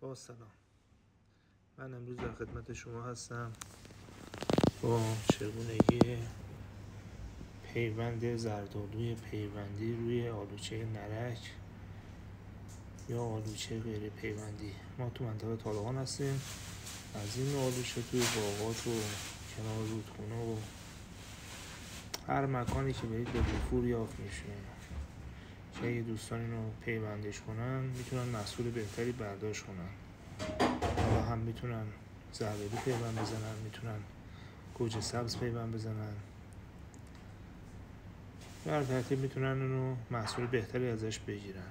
با سلام، من امروز در خدمت شما هستم با چگونگی پیوند زردآلوی پیوندی روی آلوچه نرک یا آلوچه غیر پیوندی. ما تو منطقه طالقان هستیم. از این آلوچه توی باغات و کنار رودخونه و هر مکانی که برید به وفور یافت میشه که اگه دوستان اینو پیوندش کنن میتونن محصول بهتری برداشت کنن. حالا هم میتونن زردآلو پیوند بزنن، میتونن گوجه سبز پیوند بزنن، در ترتیب میتونن اونو محصول بهتری ازش بگیرن.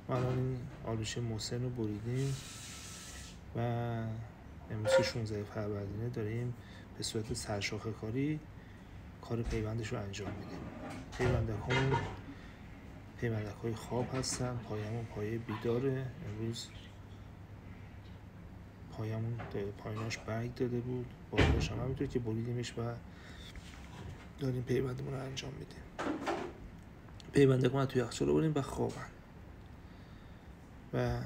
ما الان این آلوچه مسن رو بریدیم و امروز 16 فروردینه داریم به صورت سرشاخه کاری کار پیوندش رو انجام میدیم. پیوندک های خواب هستن، پایمون پایه بیداره. امروز پاییناش برگ داده بود، بالاش هم همینطور که بریدیمش و داریم پیوندمون رو انجام میدیم. پیوندک ما توی یخچال رو بریم و خوابن و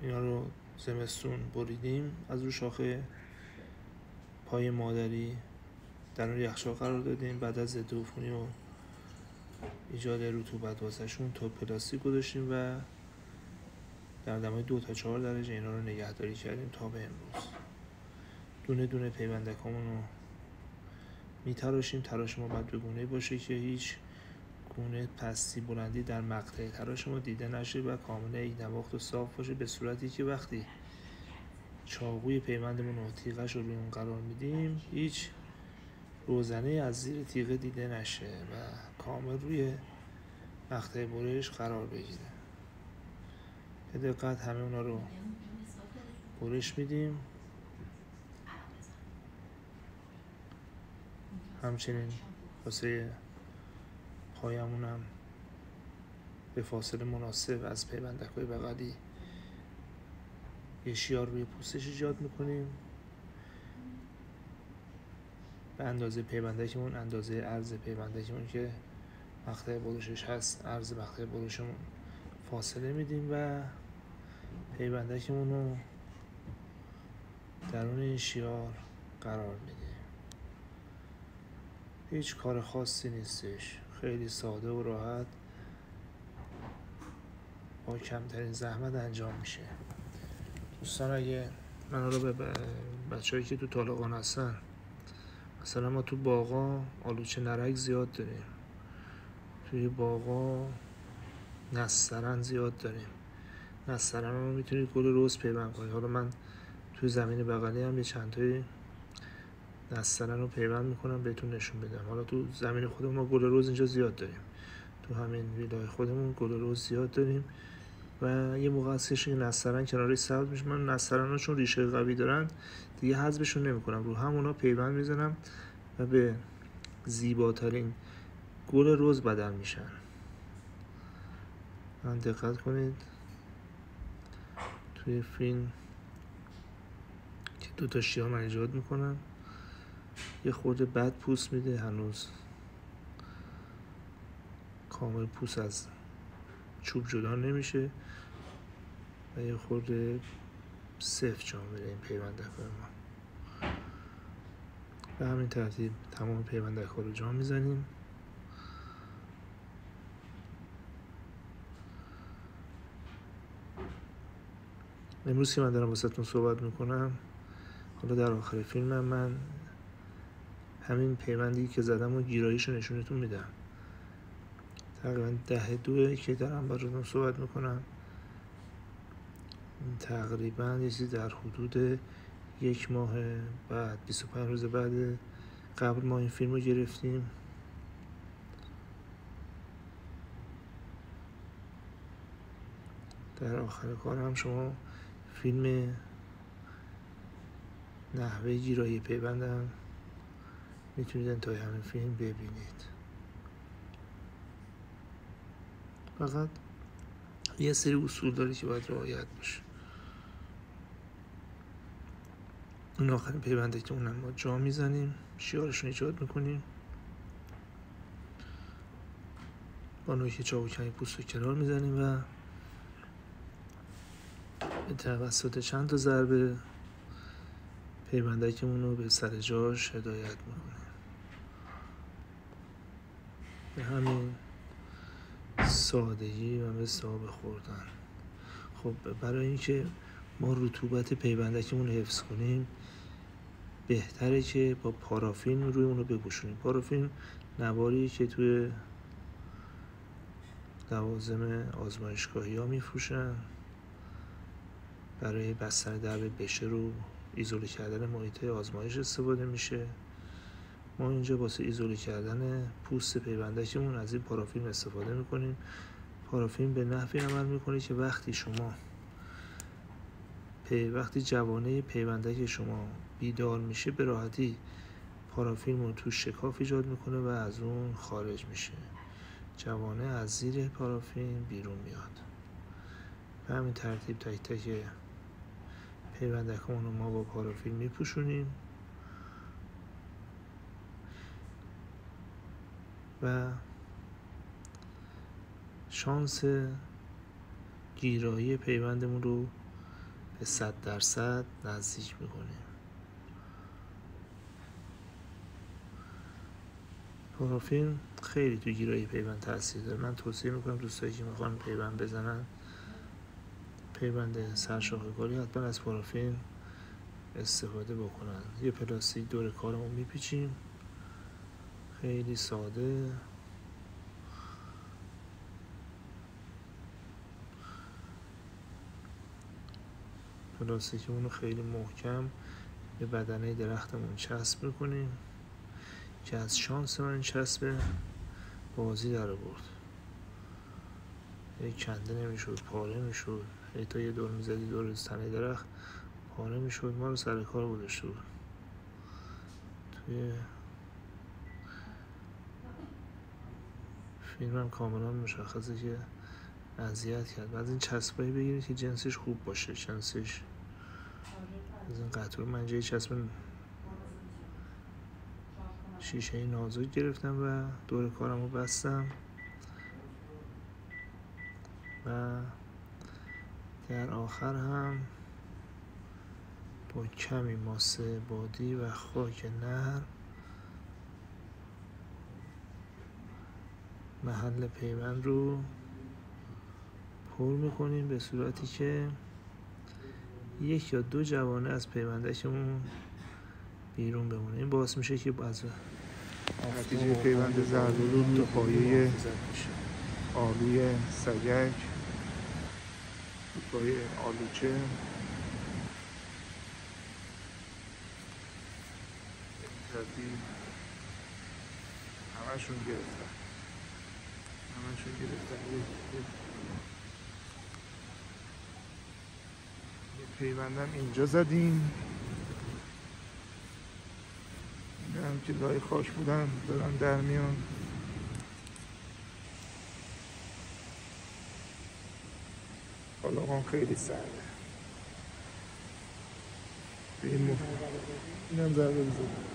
اینا رو زمستون بریدیم از رو شاخه پای مادری، در اون یخچال قرار دادیم. بعد از ضد عفونی و ایجاد رطوبت واسهشون تا پلاستیک گذاشتیم و در دمای 2 تا 4 درجه اینا رو نگهداری کردیم تا به امروز. دونه دونه پیوندکامون رو میتراشیم. تراش ما باید به گونه باشه که هیچ گونه پستی بلندی در مقطع تراش ما دیده نشه و کاملا یکنواخت و صاف باشه، به صورتی که وقتی چاقوی پیوندمون و تیغش رو روی اون قرار میدیم هیچ روزنه از زیر تیغه دیده نشه و کامل روی مقطع برش قرار بگیره. به دقت همه اونا رو برش میدیم. همچنین واسه پایمون هم به فاصله مناسب از پیوندک‌های بغلی یه شیار روی پوستش ایجاد میکنیم به اندازه پیوندکمون، اندازه عرض پیوندکمون که مقطع برشش هست، عرض مقطع برشمون فاصله میدیم و پیوندکمون رو درون این شیار قرار میدیم. هیچ کار خاصی نیستش، خیلی ساده و راحت با کمترین زحمت انجام میشه. دوستان اگه من رو به بچه‌هایی که تو طالقان هستن، مثلا ما تو باغا آلوچه نرک زیاد داریم، توی باغا نسترن زیاد داریم. نسترن رو میتونید گل رز پیوند کنید. حالا من توی زمین بغلی هم یه چند تایی نسترن رو پیوند میکنم بهتون نشون بدم. حالا تو زمین خودمون ما گل رز اینجا زیاد داریم، تو همین ویلای خودمون گل رز زیاد داریم و یه موقع هستش که نسترن کنارش سبز میشه. من نسترن ها چون ریشه قوی دارن دیگه حذفشون نمیکنم، رو همونا پیوند میزنم و به زیباترین گل رز بدل میشن. من دقت کنید توی فیلم که 2 تا شیار من ایجاد میکنم، یه خورده بد پوست میده، هنوز کامل پوست از چوب جدا نمیشه و یه خورده سفت جا میره این پیوندک ما. به همین ترتیب تمام پیوندک ها رو جا میزنیم. امروز که من دارم واسهتون صحبت میکنم، حالا در آخر فیلمم من همین پیوندی که زدم و گیراییشو نشونتون میدم. تقریبا 10/2 که دارم براتون صحبت میکنم. تقریبا یه چیزی در حدود 1 ماه بعد، 25 روز بعد قبل ما این فیلم رو گرفتیم. در آخر کار هم شما فیلم نحوه گیرایی پیوندم میتونید انتهای همین فیلم ببینید. فقط یه سری اصول داره که باید رعایت بشه. اون آخرین پیونده که اونم ما جا میزنیم، شیارشون ایجاد میکنیم، با نوک چاقو کمی پوست رو کنار میزنیم و به توسط چند تا ضربه پیوندکمون رو به سر جاش هدایت میکنیم. به همین سادگی و مثل آب خوردن. خب برای اینکه ما رطوبت پیوندکمون رو حفظ کنیم بهتره که با پارافین روی اون رو بپوشونیم. پارافین نواریه که توی لوازم آزمایشگاهی ها میفروشن، برای بستن درب بشه رو ایزوله کردن محیط آزمایش استفاده میشه. ما اینجا واسه ایزوله کردن پوست پیوندکمون از این پارافین استفاده میکنیم. پارافین به نحوی عمل میکنه که وقتی جوانه پیوندک شما بیدار میشه به راحتی پارافین رو تو شکاف ایجاد میکنه و از اون خارج میشه. جوانه از زیر پارافین بیرون میاد. به همین ترتیب تک تک پیوندکمون رو ما با پارافین میپوشونیم و شانس گیرایی پیوندمون رو به 100% نزدیک میکنیم. پارافین خیلی تو گیرایی پیوند تاثیر داره. من توصیه میکنم دوستایی که میخوان پیوند بزنن، پیوند سرشاخه‌کاری، حتما از پارافین استفاده بکنن. یه پلاستیک دور کارمون میپیچیم، خیلی ساده. پلاستیکمون رو خیلی محکم به بدنه درختمون چسب میکنیم که از شانس من چسب بازی در آورد. یک کنده نمیشد، پاره میشد، تا یه دور میزدی دور تنه درخت پاره میشد، ما رو سر کار گذاشته بود. توی فیلمم کاملا مشخصه که اذیت کرد. از این چسبایی بگیرید که جنسش خوب باشه، جنسش از این قطور. من جای چسب شیشه نازک گرفتم و دور کارم رو بستم و در آخر هم با کمی ماسه بادی و خاک نرم محل پیوند رو پر میکنیم به صورتی که 1 یا 2 جوانه از پیوندکمون بیرون بمونه. این باعث میشه که از نتیجه پیوند ضربه‌رود دو پایه آلوی سگک، پایه آلوچه، ترتیب همشون گرفتن. یه پیوندم اینجا زدیم، این هم که لای خاک بودن دارن در میان. حالا خیلی سرده. به این هم ضربه بزنیم.